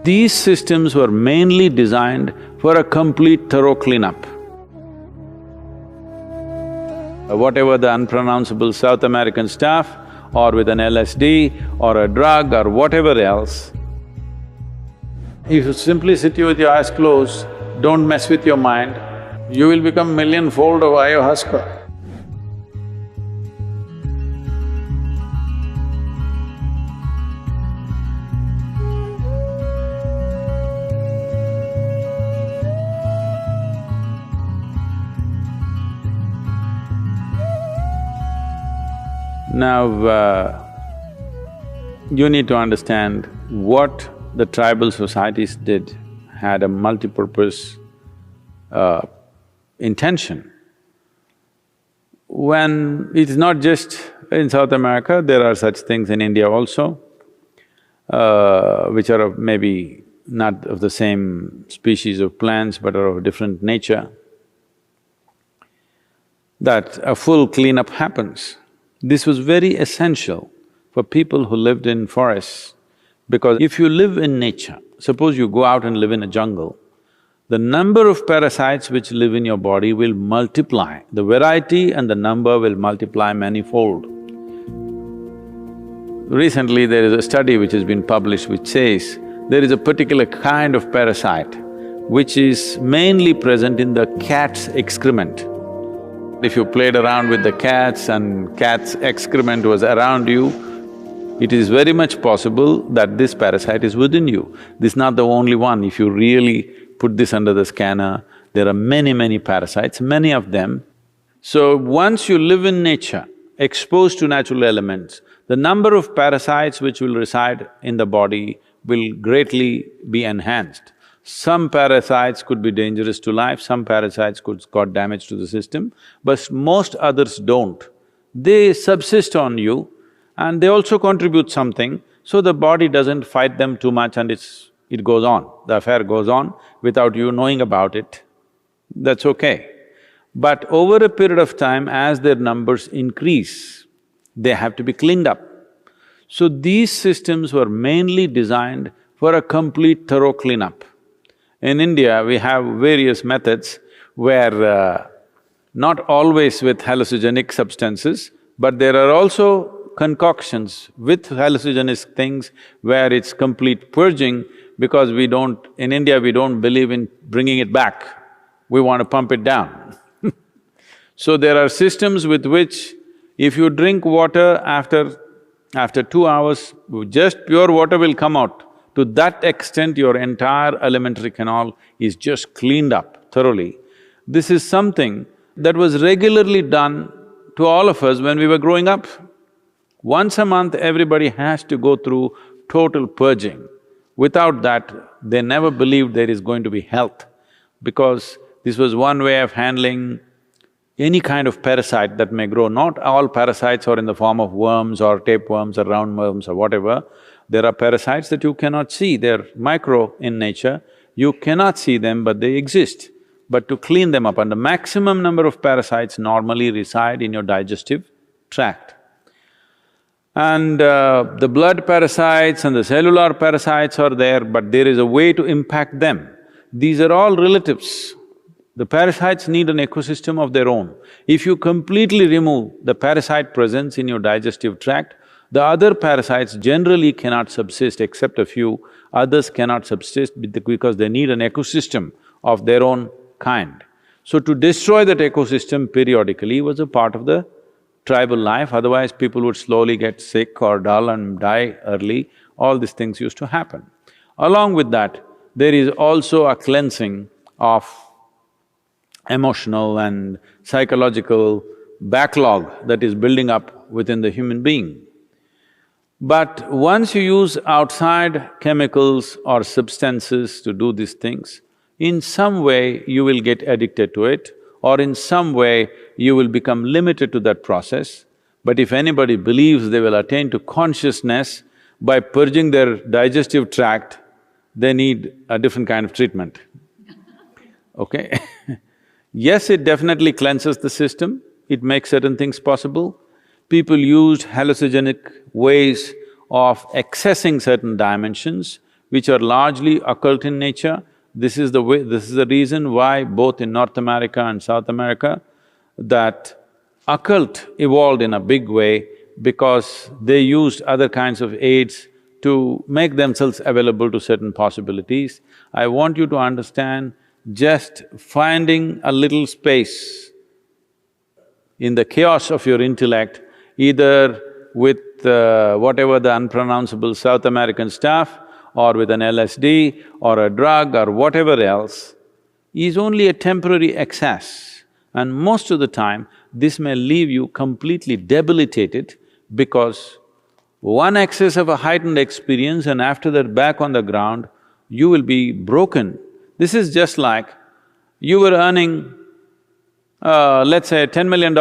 These systems were mainly designed for a complete thorough cleanup. Whatever the unpronounceable South American stuff, or with an LSD or a drug or whatever else, if you simply sit with your eyes closed, don't mess with your mind, you will become millionfold of ayahuasca. Now, you need to understand what the tribal societies did had a multi-purpose intention. When it is not just in South America, there are such things in India also, which are of maybe not of the same species of plants but are of different nature, that a full cleanup happens. This was very essential for people who lived in forests, because if you live in nature, suppose you go out and live in a jungle, the number of parasites which live in your body will multiply, the variety and the number will multiply manifold. Recently there is a study which has been published which says there is a particular kind of parasite which is mainly present in the cat's excrement. If you played around with the cats and cat's excrement was around you, it is very much possible that this parasite is within you. This is not the only one. If you really put this under the scanner, there are many parasites, many of them. So once you live in nature, exposed to natural elements, the number of parasites which will reside in the body will greatly be enhanced. Some parasites could be dangerous to life, some parasites could cause damage to the system, but most others don't. They subsist on you and they also contribute something, so the body doesn't fight them too much and it goes on, the affair goes on without you knowing about it. That's okay. But over a period of time, as their numbers increase, they have to be cleaned up. So these systems were mainly designed for a complete thorough cleanup. In India, we have various methods where not always with hallucinogenic substances, but there are also concoctions with hallucinogenic things where it's complete purging, because in India we don't believe in bringing it back, we want to pump it down. So there are systems with which if you drink water after 2 hours, just pure water will come out. To that extent, your entire alimentary canal is just cleaned up thoroughly. This is something that was regularly done to all of us when we were growing up. Once a month, everybody has to go through total purging. Without that, they never believed there is going to be health, because this was one way of handling any kind of parasite that may grow. Not all parasites are in the form of worms or tapeworms or roundworms or whatever. There are parasites that you cannot see, they're micro in nature, you cannot see them but they exist. But to clean them up, and the maximum number of parasites normally reside in your digestive tract. And the blood parasites and the cellular parasites are there, but there is a way to impact them. These are all relatives. The parasites need an ecosystem of their own. If you completely remove the parasite presence in your digestive tract, the other parasites generally cannot subsist except a few, others cannot subsist because they need an ecosystem of their own kind. So to destroy that ecosystem periodically was a part of the tribal life, otherwise people would slowly get sick or dull and die early. All these things used to happen. Along with that, there is also a cleansing of emotional and psychological backlog that is building up within the human being. But once you use outside chemicals or substances to do these things, in some way you will get addicted to it, or in some way you will become limited to that process. But if anybody believes they will attain to consciousness by purging their digestive tract, they need a different kind of treatment, okay? Yes, it definitely cleanses the system, it makes certain things possible. people used hallucinogenic ways of accessing certain dimensions which are largely occult in nature. This is the reason why both in North America and South America, that occult evolved in a big way because they used other kinds of aids to make themselves available to certain possibilities. I want you to understand, just finding a little space in the chaos of your intellect, either with whatever the unpronounceable South American stuff, or with an LSD or a drug or whatever else, is only a temporary excess. And most of the time, this may leave you completely debilitated because one excess of a heightened experience and after that back on the ground, you will be broken. This is just like you were earning, let's say $10 million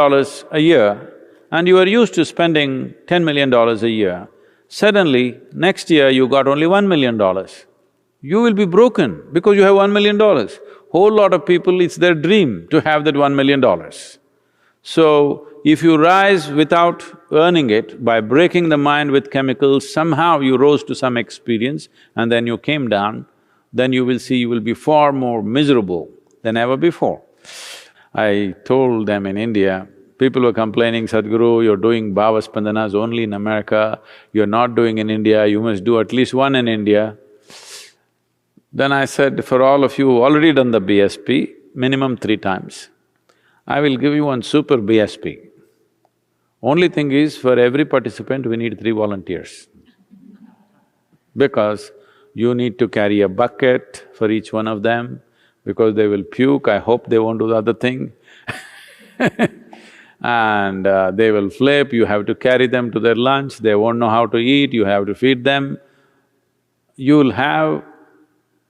a year and you were used to spending $10 million a year. Suddenly, next year you got only $1 million. You will be broken because you have $1 million. Whole lot of people, it's their dream to have that $1 million. So, if you rise without earning it, by breaking the mind with chemicals, somehow you rose to some experience and then you came down, then you will see you will be far more miserable than ever before. I told them in India, people were complaining, Sadhguru, you're doing Bhava Spandanas only in America, you're not doing in India, you must do at least one in India. Then I said, for all of you who already done the BSP, minimum 3 times, I will give you one super BSP. Only thing is, for every participant, we need 3 volunteers. Because you need to carry a bucket for each one of them, because they will puke, I hope they won't do the other thing and they will flip, you have to carry them to their lunch, they won't know how to eat, you have to feed them. You'll have…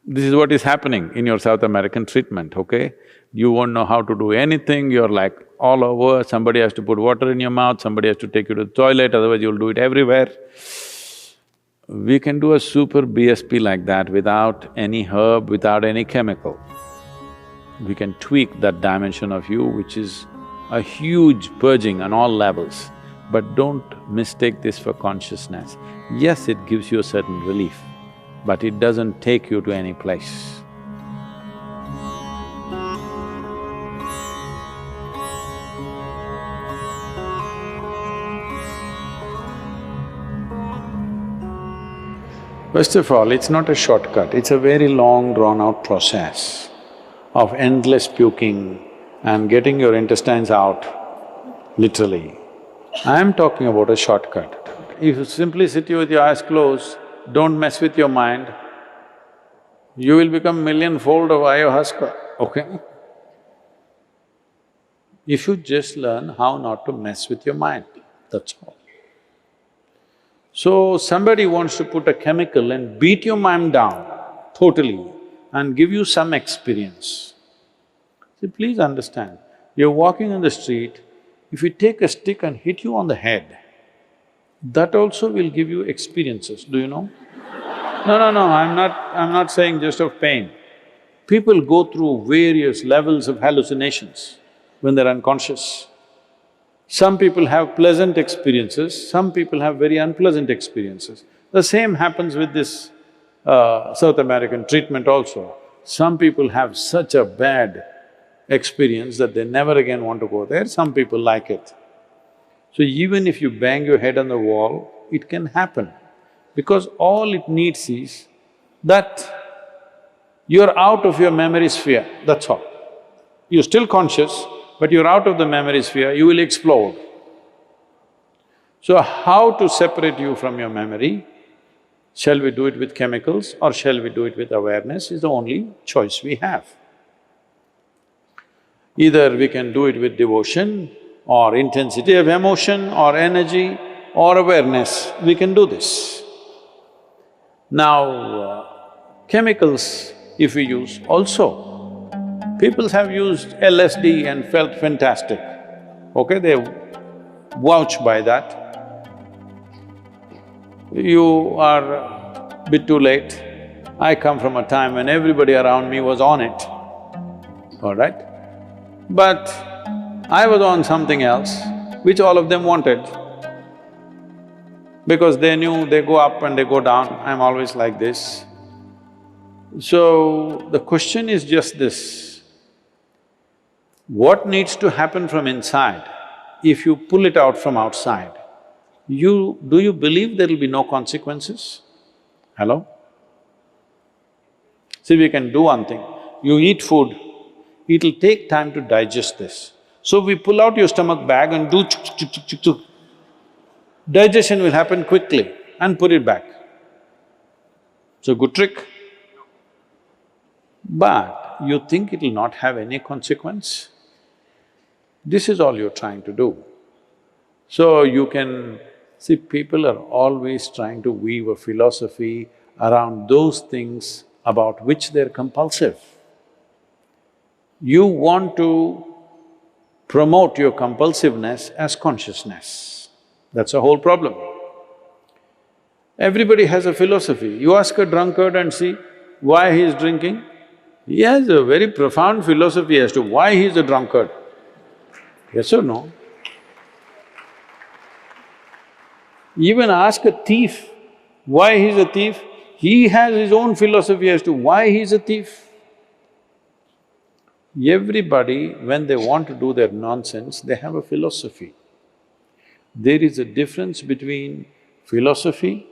This is what is happening in your South American treatment, okay? You won't know how to do anything, you're like all over, somebody has to put water in your mouth, somebody has to take you to the toilet, otherwise you'll do it everywhere. We can do a super BSP like that without any herb, without any chemical. We can tweak that dimension of you, which is a huge purging on all levels. But don't mistake this for consciousness. Yes, it gives you a certain relief, but it doesn't take you to any place. First of all, it's not a shortcut, it's a very long drawn-out process of endless puking and getting your intestines out, literally. I'm talking about a shortcut. If you simply sit with your eyes closed, don't mess with your mind, you will become millionfold of ayahuasca, okay? You should just learn how not to mess with your mind, that's all. So, somebody wants to put a chemical and beat your mind down totally and give you some experience. See, please understand, you're walking on the street, if you take a stick and hit you on the head, that also will give you experiences, do you know? No, I'm not saying just of pain. People go through various levels of hallucinations when they're unconscious. Some people have pleasant experiences, some people have very unpleasant experiences. The same happens with this South American treatment also. Some people have such a bad experience that they never again want to go there, some people like it. So even if you bang your head on the wall, it can happen, because all it needs is that you're out of your memory sphere, that's all. You're still conscious, but you're out of the memory sphere, you will explode. So how to separate you from your memory? Shall we do it with chemicals or shall we do it with awareness is the only choice we have. Either we can do it with devotion or intensity of emotion or energy or awareness, we can do this. Now, chemicals if we use also, people have used LSD and felt fantastic, okay, they vouch by that. You are a bit too late. I come from a time when everybody around me was on it, all right? But I was on something else, which all of them wanted. because they knew they go up and they go down. I'm always like this. So, the question is just this: what needs to happen from inside? If you pull it out from outside, do you believe there will be no consequences? Hello? See, we can do one thing. You eat food, it'll take time to digest this. So we pull out your stomach bag and do chuk chuk chuk chuk chuk chuk. Digestion will happen quickly and put it back. It's a good trick. But you think it'll not have any consequence? This is all you're trying to do. So you can… see, people are always trying to weave a philosophy around those things about which they're compulsive. You want to promote your compulsiveness as consciousness. That's the whole problem. Everybody has a philosophy. You ask a drunkard and see why he is drinking, he has a very profound philosophy as to why he is a drunkard. Yes or no? Even ask a thief why he's a thief, he has his own philosophy as to why he's a thief. Everybody, when they want to do their nonsense, they have a philosophy. There is a difference between philosophy,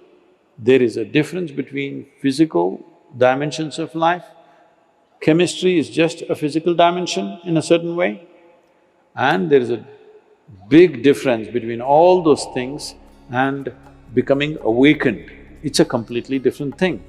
there is a difference between physical dimensions of life. Chemistry is just a physical dimension in a certain way, and there is a big difference between all those things and becoming awakened. It's a completely different thing.